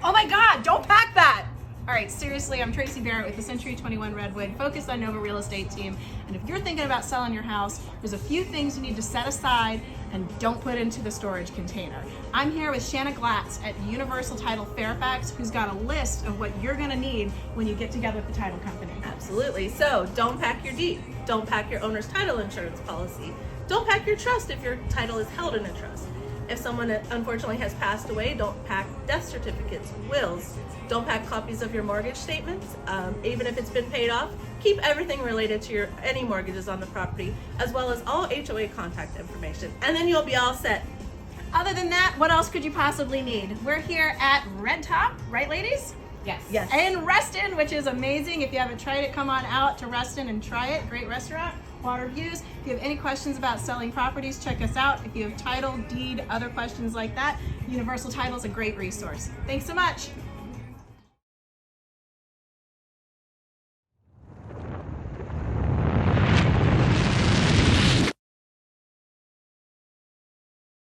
Oh my God, don't pack that. All right, seriously, I'm Tracey Barrett with the Century 21 Redwood, focused on Nova Real Estate Team. And if you're thinking about selling your house, there's a few things you need to set aside and don't put into the storage container. I'm here with Shanna Glatz at Universal Title Fairfax, who's got a list of what you're gonna need when you get together with the title company. Absolutely. So don't pack your deed. Don't pack your owner's title insurance policy. Don't pack your trust if your title is held in a trust. If someone unfortunately has passed away, don't pack death certificates, wills. Don't pack copies of your mortgage statements, even if it's been paid off. Keep everything related to any mortgages on the property, as well as all HOA contact information, and then you'll be all set. Other than that, what else could you possibly need? We're here at Red Top, right ladies? Yes. In Reston, which is amazing. If you haven't tried it, come on out to Reston and try it. Great restaurant, water views. If you have any questions about selling properties, check us out. If you have title, deed, other questions like that, Universal Title is a great resource. Thanks so much.